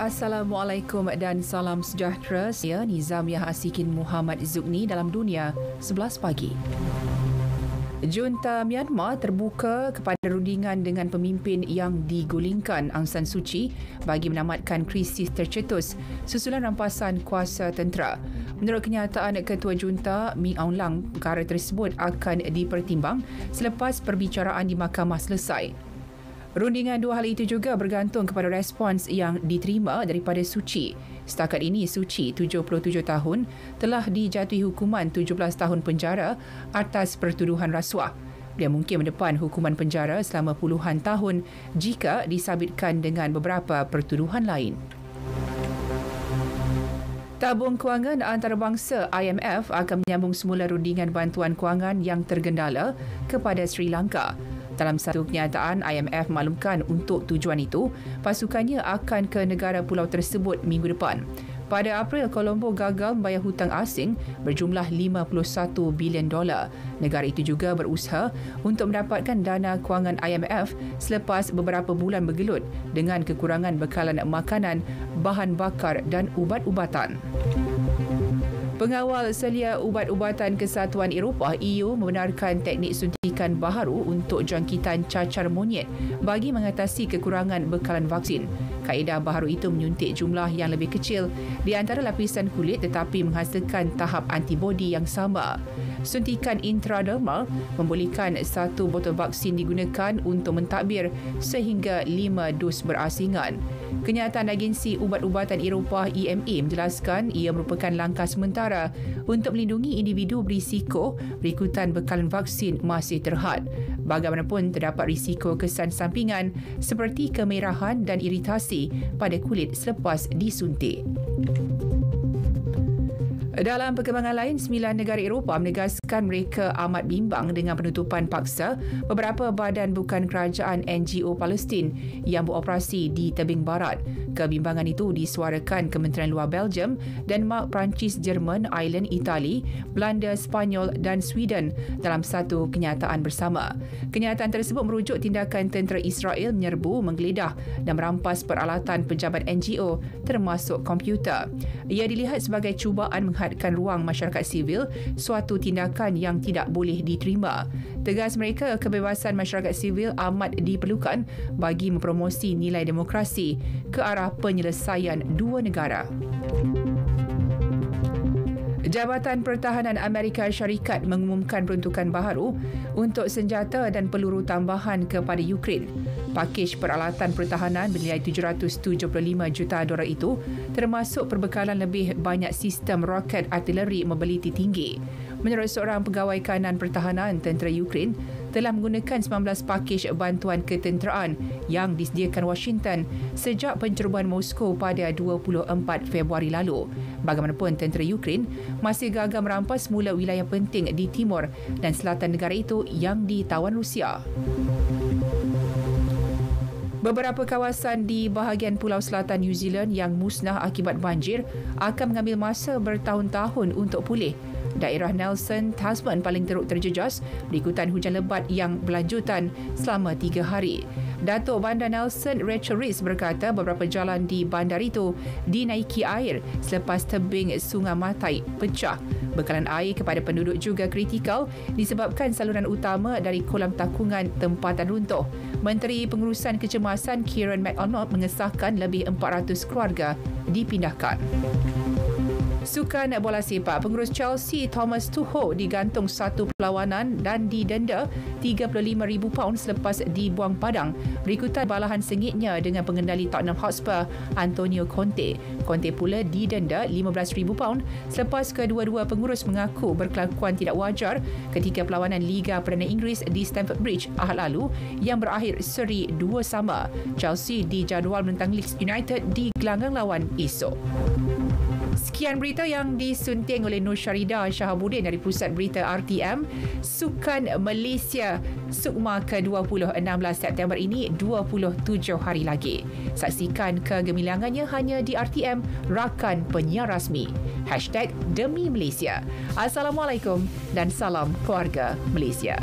Assalamualaikum dan salam sejahtera. Saya Nizamiah Asikin Muhammad Zugni dalam Dunia 11 pagi. Junta Myanmar terbuka kepada rundingan dengan pemimpin yang digulingkan Aung San Suu Kyi bagi menamatkan krisis tercetus susulan rampasan kuasa tentera. Menurut kenyataan Ketua Junta Min Aung Hlaing, perkara tersebut akan dipertimbang selepas perbicaraan di mahkamah selesai. Rundingan dua hal itu juga bergantung kepada respons yang diterima daripada Suu Kyi. Setakat ini, Suu Kyi, 77 tahun, telah dijatuhi hukuman 17 tahun penjara atas pertuduhan rasuah. Dia mungkin mendepan hukuman penjara selama puluhan tahun jika disabitkan dengan beberapa pertuduhan lain. Tabung Kewangan Antarabangsa IMF akan menyambung semula rundingan bantuan kewangan yang tergendala kepada Sri Lanka. Dalam satu kenyataan, IMF maklumkan untuk tujuan itu, pasukannya akan ke negara pulau tersebut minggu depan. Pada April, Colombo gagal membayar hutang asing berjumlah $51 bilion. Negara itu juga berusaha untuk mendapatkan dana kewangan IMF selepas beberapa bulan bergelut dengan kekurangan bekalan makanan, bahan bakar dan ubat-ubatan. Pengawal selia ubat-ubatan Kesatuan Eropah EU membenarkan teknik suntikan baharu untuk jangkitan cacar monyet bagi mengatasi kekurangan bekalan vaksin. Kaedah baharu itu menyuntik jumlah yang lebih kecil di antara lapisan kulit tetapi menghasilkan tahap antibodi yang sama. Suntikan intradermal membolehkan satu botol vaksin digunakan untuk mentadbir sehingga 5 dos berasingan. Kenyataan agensi ubat-ubatan Eropah EMA menjelaskan ia merupakan langkah sementara untuk melindungi individu berisiko berikutan bekalan vaksin masih terhad. Bagaimanapun terdapat risiko kesan sampingan seperti kemerahan dan iritasi pada kulit selepas disuntik. Dalam perkembangan lain, 9 negara Eropah menegaskan mereka amat bimbang dengan penutupan paksa beberapa badan bukan kerajaan NGO Palestin yang beroperasi di tebing barat. Kebimbangan itu disuarakan Kementerian Luar Belgium, Denmark, Perancis, Jerman, Ireland, Itali, Belanda, Spanyol dan Sweden dalam satu kenyataan bersama. Kenyataan tersebut merujuk tindakan tentera Israel menyerbu, menggeledah dan merampas peralatan pejabat NGO termasuk komputer. Ia dilihat sebagai cubaan menghadkan ruang masyarakat sivil, suatu tindakan yang tidak boleh diterima. Tegas mereka, kebebasan masyarakat sivil amat diperlukan bagi mempromosi nilai demokrasi ke arah penyelesaian dua negara. Jabatan Pertahanan Amerika Syarikat mengumumkan peruntukan baharu untuk senjata dan peluru tambahan kepada Ukraine. Pakej peralatan pertahanan bernilai $775 juta itu termasuk perbekalan lebih banyak sistem roket artileri mobiliti tinggi. Menurut seorang pegawai kanan pertahanan, tentera Ukraine telah menggunakan 19 pakej bantuan ketenteraan yang disediakan Washington sejak pencerobohan Moskow pada 24 Februari lalu. Bagaimanapun, tentera Ukraine masih gagal merampas semula wilayah penting di timur dan selatan negara itu yang ditawan Rusia. Beberapa kawasan di bahagian pulau selatan New Zealand yang musnah akibat banjir akan mengambil masa bertahun-tahun untuk pulih. Daerah Nelson, Tasman paling teruk terjejas berikutan hujan lebat yang berlanjutan selama 3 hari. Datuk Bandar Nelson, Rachel Rees berkata beberapa jalan di bandar itu dinaiki air selepas tebing Sungai Matai pecah. Bekalan air kepada penduduk juga kritikal disebabkan saluran utama dari kolam takungan tempatan runtuh. Menteri Pengurusan Kecemasan Kieran McArnott mengesahkan lebih 400 keluarga dipindahkan. Sukan bola sepak, pengurus Chelsea Thomas Tuchel digantung satu perlawanan dan didenda £35,000 selepas dibuang padang berikutan balahan sengitnya dengan pengendali Tottenham Hotspur Antonio Conte. Conte pula didenda £15,000 selepas kedua-dua pengurus mengaku berkelakuan tidak wajar ketika perlawanan Liga Perdana Inggeris di Stamford Bridge Ahad lalu yang berakhir seri 2-2. Chelsea dijadual menentang Leeds United di gelanggang lawan esok. Sekian berita yang disunting oleh Nur Syarida Shahabuddin dari Pusat Berita RTM. Sukan Malaysia Sukma ke-20 16 September ini 27 hari lagi. Saksikan kegemilangannya hanya di RTM, rakan penyiar rasmi. #Demi Malaysia. Assalamualaikum dan salam keluarga Malaysia.